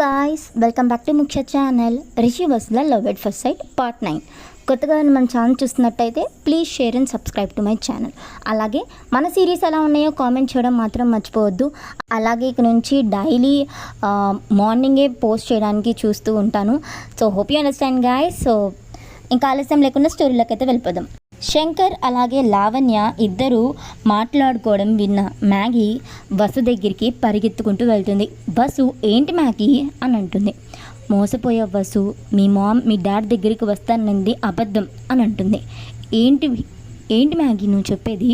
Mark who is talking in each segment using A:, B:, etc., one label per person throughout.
A: Guys welcome back to ముఖ్య channel Rishi వసుల love at first sight part 9. కొత్తగా మన ఛానల్ చూస్తున్నట్టయితే please share and subscribe to my channel. అలాగే మన సిరీస్ ఎలా ఉన్నాయో కామెంట్ చేయడం మాత్రం మర్చిపోవద్దు. అలాగే ఇక నుంచి డైలీ మార్నింగే పోస్ట్ చేయడానికి చూస్తూ ఉంటాను. So hope you understand guys. So ఇంకా ఆలస్యం లేకుండా స్టోరీలోకి అయితే వెళ్ళిపోదాం. శంకర్ అలాగే లావణ్య ఇద్దరు మాట్లాడుకోవడం విన్న మ్యాగీ వసు దగ్గరికి పరిగెత్తుకుంటూ వెళ్తుంది. వసు ఏంటి మ్యాగీ అని అంటుంది. మోసపోయే వసు, మీ డాడ్ దగ్గరికి వస్తానంది అబద్ధం అని అంటుంది. ఏంటి మ్యాగీ నువ్వు చెప్పేది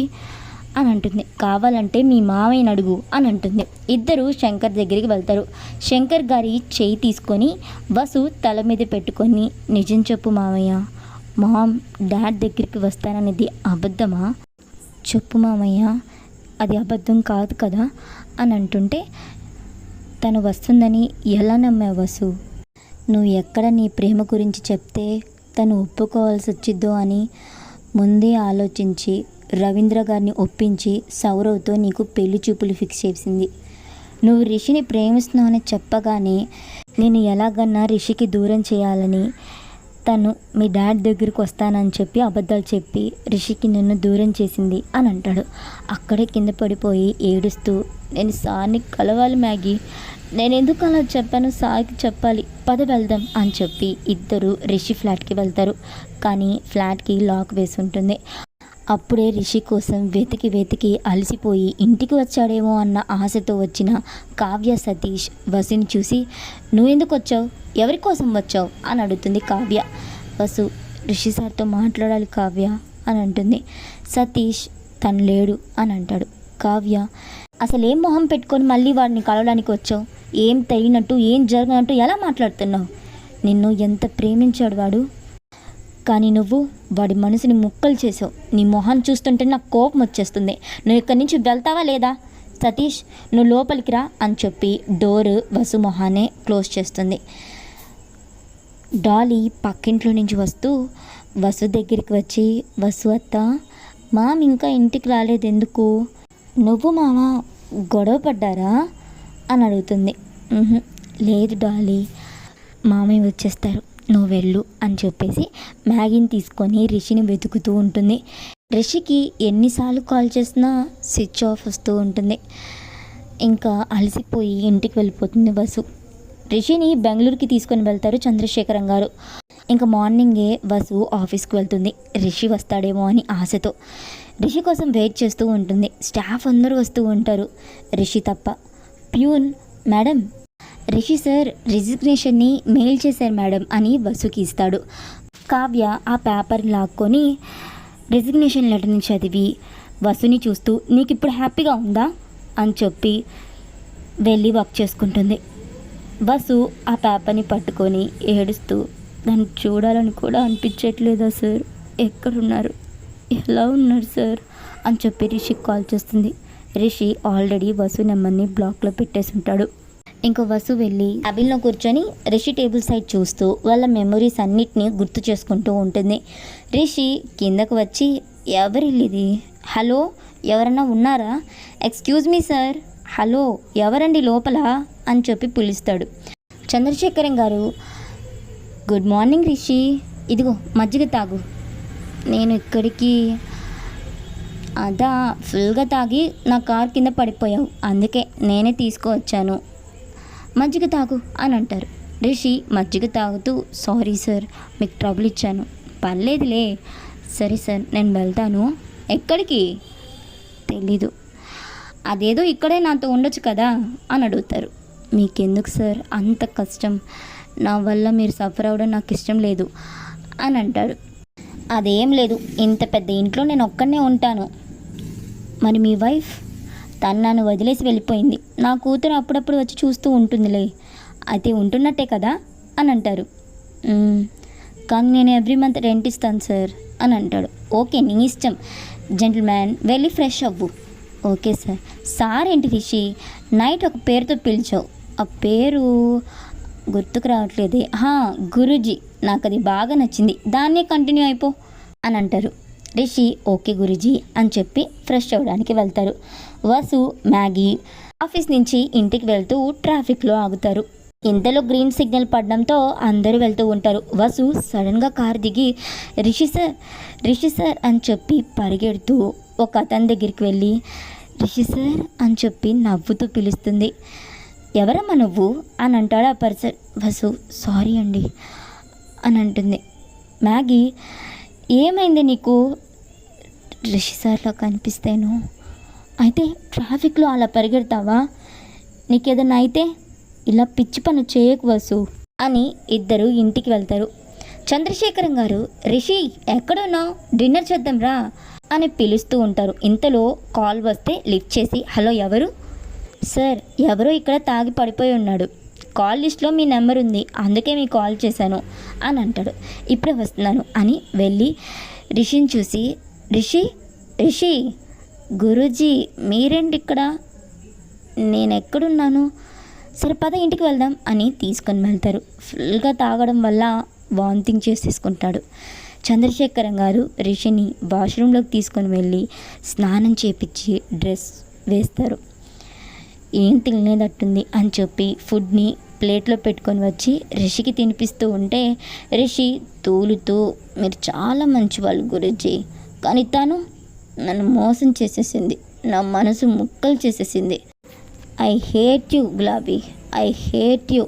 A: అని అంటుంది. కావాలంటే మీ మామయ్యని అడుగు అని అంటుంది. ఇద్దరు శంకర్ దగ్గరికి వెళ్తారు. శంకర్ గారి చేయి తీసుకొని వసు తల మీద పెట్టుకొని నిజం చెప్పు మామయ్య, డాడ్ దగ్గరికి వస్తాననేది అబద్ధమా? చెప్పు మామయ్య, అది అబద్ధం కాదు కదా అని అంటుంటే, తను వస్తుందని ఎలా నమ్మావు వసు? నువ్వు ఎక్కడ నీ ప్రేమ గురించి చెప్తే తను ఒప్పుకోవాల్సి వచ్చిద్దో అని ముందే ఆలోచించి రవీంద్ర గారిని ఒప్పించి సౌరవ్తో నీకు పెళ్లి చూపులు ఫిక్స్ చేసింది. నువ్వు రిషిని ప్రేమిస్తున్నావని చెప్పగానే నేను ఎలాగన్నా రిషికి దూరం చేయాలని తను మీ డాడ్ దగ్గరికి వస్తానని చెప్పి అబద్ధాలు చెప్పి రిషికి నిన్ను దూరం చేసింది అని అంటాడు. అక్కడే కింద పడిపోయి ఏడుస్తూ, నేను సార్ని కలవాలి మ్యాగీ, నేను ఎందుకు అలా చెప్పాను, సార్కి చెప్పాలి, పద వెళ్దాం అని చెప్పి ఇద్దరు రిషి ఫ్లాట్కి వెళ్తారు. కానీ ఫ్లాట్కి లాక్ వేసి ఉంటుంది. అప్పుడే రిషి కోసం వెతికి అలసిపోయి ఇంటికి వచ్చాడేమో అన్న ఆశతో వచ్చిన కావ్య సతీష్ వసుని చూసి, నువ్వెందుకు వచ్చావు, ఎవరి కోసం వచ్చావు అని అడుగుతుంది కావ్య. వసు, రిషి సార్తో మాట్లాడాలి కావ్య అని అంటుంది. సతీష్, తను లేడు అని అంటాడు. కావ్య, అసలు ఏం మొహం పెట్టుకొని మళ్ళీ వాడిని కలవడానికి వచ్చావు? ఏం తెలియనట్టు, ఏం జరగనట్టు ఎలా మాట్లాడుతున్నావు? నిన్ను ఎంత ప్రేమించాడు వాడు, కానీ నువ్వు వాడి మనసుని ముక్కలు చేసావు. నీ మొహం చూస్తుంటే నాకు కోపం వచ్చేస్తుంది. నువ్వు ఇక్కడి నుంచి వెళ్తావా లేదా? సతీష్, నువ్వు లోపలికి రా అని చెప్పి డోర్ వసు మొహానే క్లోజ్ చేస్తుంది. డాలీ పక్కింట్లో నుంచి వస్తూ వసు దగ్గరికి వచ్చి, వసు అత్త, మామ ఇంకా ఇంటికి రాలేదు ఎందుకు? నువ్వు మామ గొడవ పడ్డారా అని అడుగుతుంది. లేదు డాలీ, మామయ్య వచ్చేస్తారు, నువ్వు వెళ్ళు అని చెప్పేసి మ్యాగీని తీసుకొని రిషిని వెతుకుతూ ఉంటుంది. రిషికి ఎన్నిసార్లు కాల్ చేసినా స్విచ్ ఆఫ్ వస్తూ ఉంటుంది. ఇంకా అలసిపోయి ఇంటికి వెళ్ళిపోతుంది వసు. రిషిని బెంగళూరుకి తీసుకొని వెళ్తారు చంద్రశేఖరం గారు. ఇంకా మార్నింగే వసు ఆఫీస్కి వెళ్తుంది రిషి వస్తాడేమో అని ఆశతో. రిషి కోసం వెయిట్ చేస్తూ ఉంటుంది. స్టాఫ్ అందరూ వస్తూ ఉంటారు, రిషి తప్ప. ప్యూన్, మేడం, రిషి సార్ రిజిగ్నేషన్ని మెయిల్ చేశారు మేడం అని వసుకి ఇస్తాడు. కావ్య ఆ పేపర్ని లాక్కొని రిజిగ్నేషన్ లెటర్ని చదివి వసుని చూస్తూ, నీకు ఇప్పుడు హ్యాపీగా ఉందా అని చెప్పి వెళ్ళి వర్క్ చేసుకుంటుంది. వసు ఆ పేపర్ని పట్టుకొని ఏడుస్తూ, దాన్ని చూడాలని కూడా అనిపించట్లేదా సార్, ఎక్కడున్నారు, ఎలా ఉన్నారు సార్ అని చెప్పి రిషికి కాల్ చేస్తుంది. రిషి ఆల్రెడీ వసు నెంబర్ని బ్లాక్లో పెట్టేసి ఉంటాడు. ఇంకో వసు వెళ్ళి క్యాబిన్లో కూర్చొని రిషి టేబుల్ సైడ్ చూస్తూ వాళ్ళ మెమొరీస్ అన్నిటినీ గుర్తు చేసుకుంటూ ఉంటుంది. రిషి కిందకు వచ్చి, ఎవరిల్లిది, హలో ఎవరన్నా ఉన్నారా, ఎక్స్క్యూజ్ మీ సార్, హలో ఎవరండి లోపల అని చెప్పి పిలుస్తాడు. చంద్రశేఖరం గారు, గుడ్ మార్నింగ్ రిషి, ఇదిగో మజ్జిగ తాగు. నేను ఇక్కడికి అదా ఫుల్గా తాగి నా కార్ కింద పడిపోయావు, అందుకే నేనే తీసుకువచ్చాను, మజ్జిగ తాగు అని అంటారు. రిషి మజ్జిగ తాగుతూ, సారీ సార్ మీకు ట్రబుల్ ఇచ్చాను. పర్లేదులే, సరే సార్ నేను వెళ్తాను. ఎక్కడికి? తెలీదు. అదేదో ఇక్కడే నాతో ఉండొచ్చు కదా అని అడుగుతారు. మీకెందుకు సార్ అంత కష్టం, నా వల్ల మీరు సఫర్ అవ్వడం నాకు ఇష్టం లేదు అని అంటాడు. అదేం లేదు, ఇంత పెద్ద ఇంట్లో నేను ఒక్కడనే ఉంటాను. మరి మీ వైఫ్? తను నన్ను వదిలేసి వెళ్ళిపోయింది. నా కూతురు అప్పుడప్పుడు వచ్చి చూస్తూ ఉంటుందిలే, అయితే ఉంటున్నట్టే కదా అని అంటారు. కానీ నేను ఎవ్రీ మంత్ రెంట్ ఇస్తాను సార్ అని అంటాడు. ఓకే నీ ఇష్టం, జెంటిల్మ్యాన్, వెళ్ళి ఫ్రెష్ అవ్వు. Okay sir. సార్ ఏంటి రిషి, నైట్ ఒక పేరుతో పిలిచావు, ఆ పేరు గుర్తుకు రావట్లేదే, గురూజీ, నాకు అది బాగా నచ్చింది, దాన్నే కంటిన్యూ అయిపో అని అంటారు. రిషి ఓకే గురూజీ అని చెప్పి ఫ్రెష్ అవ్వడానికి వెళ్తారు. వసు మ్యాగీ ఆఫీస్ నుంచి ఇంటికి వెళ్తూ ట్రాఫిక్లో ఆగుతారు. ఇంతలో గ్రీన్ సిగ్నల్ పడడంతో అందరూ వెళ్తూ ఉంటారు. వసు సడన్గా కారు దిగి రిషి సార్ అని చెప్పి పరిగెడుతూ ఒక అతని దగ్గరికి వెళ్ళి రిషి సార్ అని చెప్పి నవ్వుతూ పిలుస్తుంది. ఎవరమ్మా నువ్వు అని అంటాడు ఆ పర్సన్. వసు సారీ అండి అని అంటుంది. మ్యాగీ ఏమైంది నీకు? రిషి సార్లో కనిపిస్తేను అయితే ట్రాఫిక్లో అలా పరిగెడతావా? నీకేదన్నా అయితే ఇలా పిచ్చి పని చేయకు వసు అని ఇద్దరు ఇంటికి వెళ్తారు. చంద్రశేఖరం గారు రిషి ఎక్కడున్నావు, డిన్నర్ చేద్దాం రా అని పిలుస్తూ ఉంటారు. ఇంతలో కాల్ వస్తే లిఫ్ట్ చేసి హలో ఎవరు? సార్ ఎవరో ఇక్కడ తాగి పడిపోయి ఉన్నాడు, కాల్ లిస్ట్లో మీ నెంబర్ ఉంది, అందుకే మీకు కాల్ చేశాను అని అంటాడు. ఇప్పుడే వస్తున్నాను అని వెళ్ళి రిషిని చూసి రిషి గురూజీ మీరేంటి ఇక్కడ, నేను ఎక్కడున్నాను, సరే పద ఇంటికి వెళ్దాం అని తీసుకొని వెళ్తారు. ఫుల్గా తాగడం వల్ల వాంతింగ్ చేసేసుకుంటాడు. చంద్రశేఖరం గారు రిషిని వాష్రూమ్లోకి తీసుకొని వెళ్ళి స్నానం చేపించి డ్రెస్ వేస్తారు. ఏం తినలేదట్టుంది అని చెప్పి ఫుడ్ని ప్లేట్లో పెట్టుకొని వచ్చి రిషికి తినిపిస్తూ ఉంటే రిషి తూలుతూ మీరు చాలా మంచివాళ్ళు గురూజీ, కానీ తను నన్ను మోసం చేసేసింది, నా మనసు ముక్కలు చేసేసింది, ఐ హేట్ యూ గులాబీ, ఐ హేట్ యూ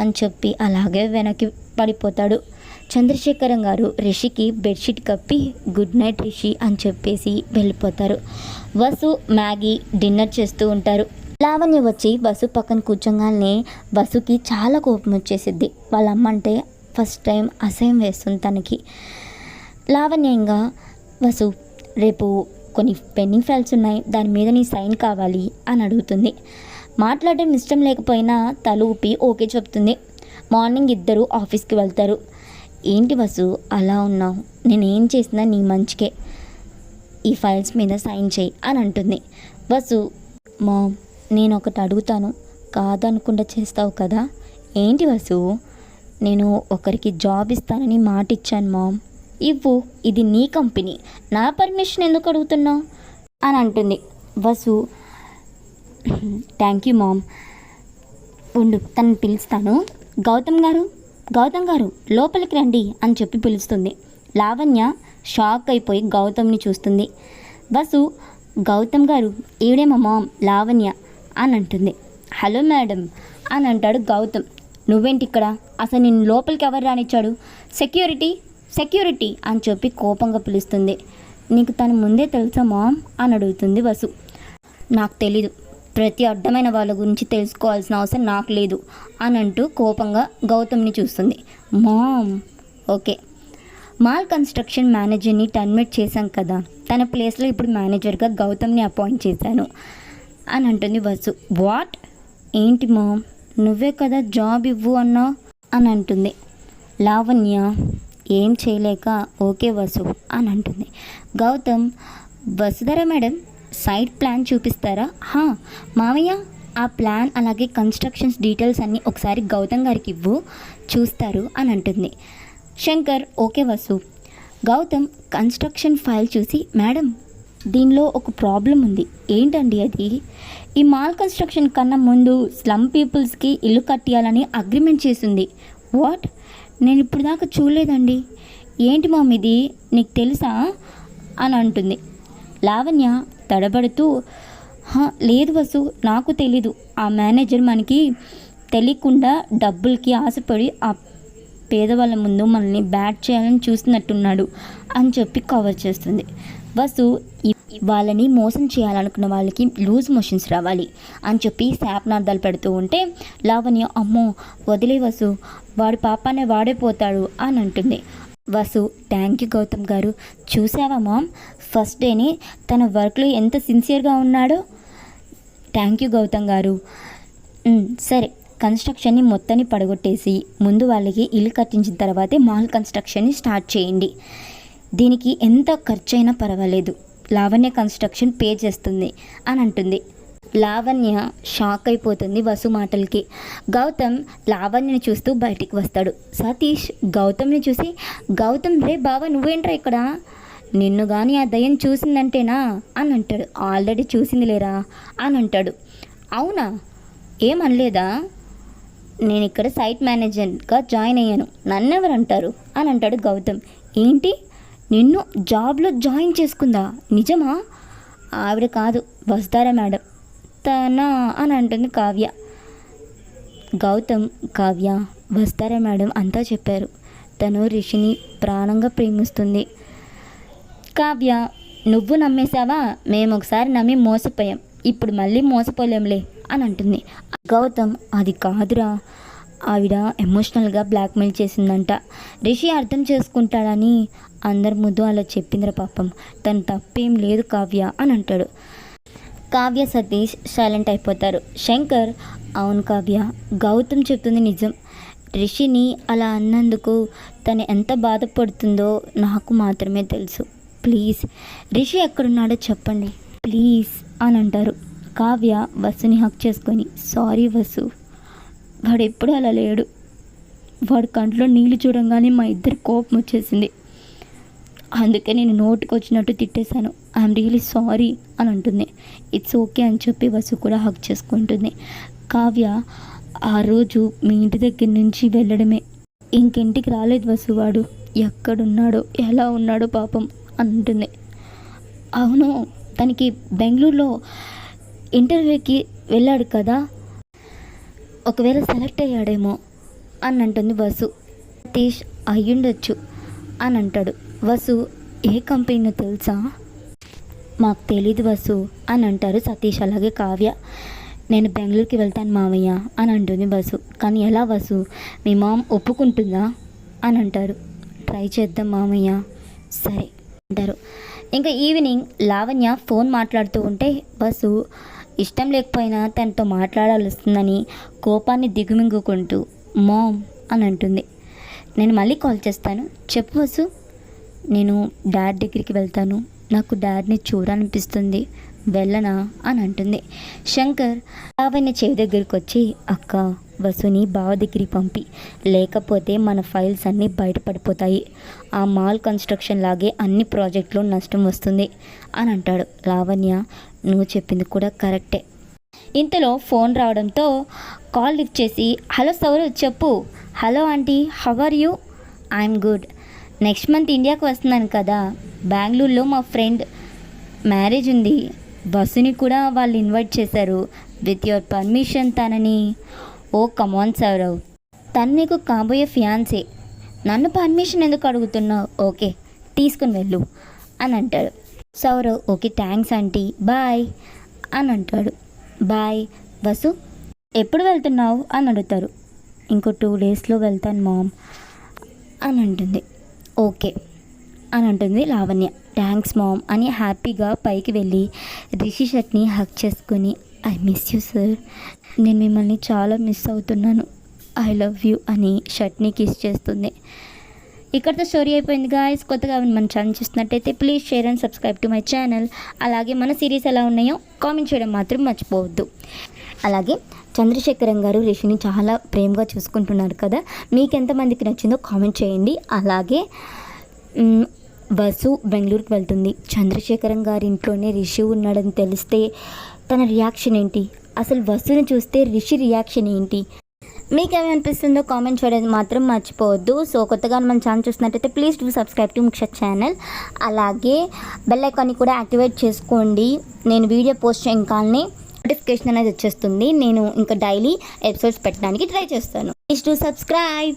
A: అని చెప్పి అలాగే వెనక్కి పడిపోతాడు. చంద్రశేఖరం గారు రిషికి బెడ్షీట్ కప్పి గుడ్ నైట్ రిషి అని చెప్పేసి వెళ్ళిపోతారు. వసు మ్యాగీ డిన్నర్ చేస్తూ ఉంటారు. లావణ్య వచ్చి వసు పక్కన కూర్చోగానే వసుకి చాలా కోపం వచ్చేసిద్ది. వాళ్ళ అమ్మ అంటే ఫస్ట్ టైం అసహ్యం వేస్తుంది తనకి. లావణ్య ఇంకా వసు రేపు కొన్ని పెండింగ్ ఫైల్స్ ఉన్నాయి, దాని మీద నీ సైన్ కావాలి అని అడుగుతుంది. మాట్లాడడం ఇష్టం లేకపోయినా తల ఊపి ఓకే చెప్తుంది. మార్నింగ్ ఇద్దరు ఆఫీస్కి వెళ్తారు. ఏంటి వసు అలా ఉన్నావు, నేనేం చేసినా నీ మంచికే, ఈ ఫైల్స్ మీద సైన్ చేయి అని అంటుంది. వసు మామ్ నేను ఒకటి అడుగుతాను, కాదనుకుండా చేస్తావు కదా. ఏంటి వసు? నేను ఒకరికి జాబ్ ఇస్తానని మాట ఇచ్చాను మామ్, ఇవ్వు, ఇది నీ కంపెనీ, నా పర్మిషన్ ఎందుకు అడుగుతున్నావు అని అంటుంది. వసు థ్యాంక్ యూ మామ్, ఉండు తను పిలుస్తాను, గౌతమ్ గారు లోపలికి రండి అని చెప్పి పిలుస్తుంది. లావణ్య షాక్ అయిపోయి గౌతమ్ని చూస్తుంది. వసు గౌతమ్ గారు ఈవిడేమో మామ్ లావణ్య అని అంటుంది. హలో మేడం అని అంటాడు గౌతమ్. నువ్వేంటి ఇక్కడ, అసలు నిన్ను లోపలికి ఎవరు రానిచ్చాడు? సెక్యూరిటీ అని చెప్పి కోపంగా పిలుస్తుంది. నీకు తను ముందే తెలుసా మామ్ అని అడుగుతుంది వసు. నాకు తెలీదు, ప్రతి అడ్డమైన వాళ్ళ గురించి తెలుసుకోవాల్సిన అవసరం నాకు లేదు అని అంటూ కోపంగా గౌతమ్ని చూస్తుంది. మామ్ ఓకే, మాల్ కన్స్ట్రక్షన్ మేనేజర్ని టర్మినేట్ చేశాం కదా, తన ప్లేస్లో ఇప్పుడు మేనేజర్గా గౌతమ్ని అపాయింట్ చేశాను అని అంటుంది వసు. వాట్? ఏంటి మామ్, నువ్వే కదా జాబ్ ఇవ్వు అన్నావు అని అంటుంది. లావణ్య ఏం చేయలేక ఓకే వసు అని అంటుంది. Gautam Vasudhara madam site plan చూపిస్తారా? మామయ్య ఆ ప్లాన్ అలాగే కన్స్ట్రక్షన్స్ డీటెయిల్స్ అన్నీ ఒకసారి గౌతమ్ గారికి ఇవ్వు, చూస్తారు అని అంటుంది. Shankar okay Vasu. Gautam construction file చూసి మేడం దీనిలో ఒక ప్రాబ్లం ఉంది. ఏంటండి అది? ఈ మాల్ కన్స్ట్రక్షన్ కన్నా ముందు స్లమ్ పీపుల్స్కి ఇల్లు కట్టియాలని అగ్రిమెంట్ చేసింది. వాట్? నేను ఇప్పుడు దాకా చూడలేదండి. ఏంటి మామ్ ఇది, నీకు తెలుసా అని అంటుంది. లావణ్య తడబడుతూ లేదు వసు, నాకు తెలీదు, ఆ మేనేజర్ మనకి తెలియకుండా డబ్బులకి ఆశపడి ఆ పేదవాళ్ళ ముందు మనల్ని బ్యాట్ చేయాలని చూసినట్టున్నాడు అని చెప్పి కవర్ చేస్తుంది. వసు వాళ్ళని మోసం చేయాలనుకున్న వాళ్ళకి లూజ్ మోషన్స్ రావాలి అని చెప్పి శాపనార్థాలు పెడుతూ ఉంటే లావణ్య అమ్మో వదిలే వసు, వాడి పాపానే వాడే పోతాడు అని అంటుంది. వసు థ్యాంక్ యూ గౌతమ్ గారు, చూసావా మామ్ ఫస్ట్ డేని తన వర్క్లో ఎంత సిన్సియర్గా ఉన్నాడో. థ్యాంక్ యూ గౌతమ్ గారు. సరే కన్స్ట్రక్షన్ని మొత్తాన్ని పడగొట్టేసి ముందు వాళ్ళకి ఇల్లు కట్టించిన తర్వాతే మాల్ కన్స్ట్రక్షన్ని స్టార్ట్ చేయండి. దీనికి ఎంత ఖర్చు అయినా పర్వాలేదు, లావణ్య కన్స్ట్రక్షన్ పే చేస్తుంది అని అంటుంది. లావణ్య షాక్ అయిపోతుంది వసు మాటలకి. గౌతమ్ లావణ్యని చూస్తూ బయటికి వస్తాడు. సతీష్ గౌతమ్ని చూసి గౌతమ్ రే బావా నువ్వేంట్రా ఇక్కడ, నిన్ను కానీ ఆ దయ్యం చూసిందంటేనా అని అంటాడు. ఆల్రెడీ చూసింది లేరా అని అంటాడు. అవునా ఏమనలేదా? నేను ఇక్కడ సైట్ మేనేజర్గా జాయిన్ అయ్యాను, నన్నెవరు అంటారు అని అంటాడు గౌతమ్. ఏంటి, నిన్ను జాబ్లో జాయిన్ చేసుకుందా, నిజమా? ఆవిడ కాదు, వస్తారా మేడం తనా అని అంటుంది కావ్య. గౌతమ్, కావ్య వస్తారా మేడం అంతా చెప్పారు. తను రిషిని ప్రాణంగా ప్రేమిస్తుంది. కావ్య, నువ్వు నమ్మేశావా? మేము ఒకసారి నమ్మి మోసపోయాం, ఇప్పుడు మళ్ళీ మోసపోలేంలే అని అంటుంది. గౌతమ్, అది కాదురా, ఆవిడ ఎమోషనల్గా బ్లాక్మెయిల్ చేసిందంట, రిషి అర్థం చేసుకుంటాడని అందరి ముందు అలా చెప్పిందిరా పాపం, తను తప్పేం లేదు కావ్య అని అంటాడు. కావ్య, సతీష్ సైలెంట్ అయిపోతారు. శంకర్, అవును కావ్య, గౌతమ్ చెప్తుంది నిజం. రిషిని అలా అన్నందుకు తను ఎంత బాధపడుతుందో నాకు మాత్రమే తెలుసు. ప్లీజ్ రిషి ఎక్కడున్నాడో చెప్పండి ప్లీజ్ అని అంటారు. కావ్య వసుని హక్ చేసుకొని, సారీ వసు, వాడు ఎప్పుడు అలా లేడు, వాడు కంట్లో నీళ్ళు చూడంగానే మా ఇద్దరు కోపం వచ్చేసింది, అందుకే నేను నోటికి వచ్చినట్టు తిట్టేశాను, ఐఎమ్ రియలీ సారీ అని అంటుంది. ఇట్స్ ఓకే అని చెప్పి వసు కూడా హక్ చేసుకుంటుంది. కావ్య, ఆ రోజు మీ ఇంటి దగ్గర నుంచి వెళ్ళడమే, ఇంకింటికి రాలేదు వసు, వాడు ఎక్కడున్నాడో ఎలా ఉన్నాడో పాపం అంటుంది. అవును, తనకి బెంగళూరులో ఇంటర్వ్యూకి వెళ్ళాడు కదా, ఒకవేళ సెలెక్ట్ అయ్యాడేమో అని అంటుంది వసు. సతీష్, అయ్యుండొచ్చు అని అంటాడు. వసు, ఏ కంపెనీనో తెలుసా? మాకు తెలీదు వసు అని అంటారు సతీష్ అలాగే కావ్య. నేను బెంగళూరుకి వెళ్తాను మావయ్య అని అంటుంది వసు. కానీ ఎలా వసు, మీ మామ్ ఒప్పుకుంటుందా అని అంటారు. ట్రై చేద్దాం మామయ్య, సరే అంటారు. ఇంకా ఈవినింగ్ లావణ్య ఫోన్ మాట్లాడుతూ ఉంటే వసు ఇష్టం లేకపోయినా తనతో మాట్లాడాల్సిందని కోపాన్ని దిగుమింగుకుంటూ మామ్ అని అంటుంది. నేను మళ్ళీ కాల్ చేస్తాను, చెప్పు వసు. నేను డాడ్ దగ్గరికి వెళ్తాను, నాకు డాడ్ని చూడాలనిపిస్తుంది, వెళ్ళనా అని అంటుంది. శంకర్ లావణ్య చెవి దగ్గరికి వచ్చి, అక్క వసుని బావ దగ్గరికి పంపి, లేకపోతే మన ఫైల్స్ అన్నీ బయటపడిపోతాయి, ఆ మాల్ కన్స్ట్రక్షన్ లాగే అన్ని ప్రాజెక్టులో నష్టం వస్తుంది అని అంటాడు. లావణ్య, నువ్వు చెప్పింది కూడా కరెక్టే. ఇంతలో ఫోన్ రావడంతో కాల్ లిఫ్ట్ చేసి, హలో సౌరవ్ చెప్పు. Hello aunty, how are you? I'm good. Next month ఇండియాకి వస్తున్నాను కదా, బెంగళూరులో మా ఫ్రెండ్ మ్యారేజ్ ఉంది, వసుని కూడా వాళ్ళు ఇన్వైట్ చేశారు, విత్ యువర్ పర్మిషన్ తనని. ఓ కమాన్ సౌరవ్, తను నీకు కాబోయే ఫియాన్సే, నన్ను పర్మిషన్ ఎందుకు అడుగుతున్నావు? ఓకే తీసుకుని వెళ్ళు అని అంటాడు. Saurav, okay thanks aunty, bye అని అంటాడు. బాయ్. వసు, ఎప్పుడు వెళ్తున్నావు అని అడుగుతారు. ఇంకో 2 డేస్లో వెళ్తాను మామ్ అని అంటుంది. ఓకే అని అంటుంది లావణ్య. థ్యాంక్స్ మామ్ అని హ్యాపీగా పైకి వెళ్ళి రిషి షర్ట్ని హక్ చేసుకుని, ఐ మిస్ యూ సార్, నేను మిమ్మల్ని చాలా మిస్ అవుతున్నాను, ఐ లవ్ యూ అని షర్ట్ని కిస్ చేస్తుంది. ఇక్కడితో స్టోరీ అయిపోయింది గాయస్. కొత్తగా మన ఛానల్ చూస్తున్నట్టయితే please share and subscribe to my channel. అలాగే మన సిరీస్ ఎలా ఉన్నాయో కామెంట్ చేయడం మాత్రం మర్చిపోవద్దు. అలాగే చంద్రశేఖరం గారు రిషిని చాలా ప్రేమగా చూసుకుంటున్నారు కదా, మీకు ఎంతమందికి నచ్చిందో కామెంట్ చేయండి. అలాగే వసు బెంగళూరుకి వెళ్తుంది, చంద్రశేఖరం గారి ఇంట్లోనే రిషి ఉన్నాడని తెలిస్తే తన రియాక్షన్ ఏంటి, అసలు వసుని చూస్తే రిషి రియాక్షన్ ఏంటి, మీకేమనిపిస్తుందో కామెంట్ చేయడం మాత్రం మర్చిపోవద్దు. సో కొత్తగా మన ఛానల్ చూసినట్టయితే ప్లీజ్ డూ సబ్స్క్రైబ్ టు ముక్ష ఛానల్. అలాగే బెల్ ఐకాన్ని కూడా యాక్టివేట్ చేసుకోండి, నేను వీడియో పోస్ట్ చేయగానే నోటిఫికేషన్ అనేది వచ్చేస్తుంది, నేను ఇంకా డైలీ ఎపిసోడ్స్ పెట్టడానికి ట్రై చేస్తాను. Please do subscribe.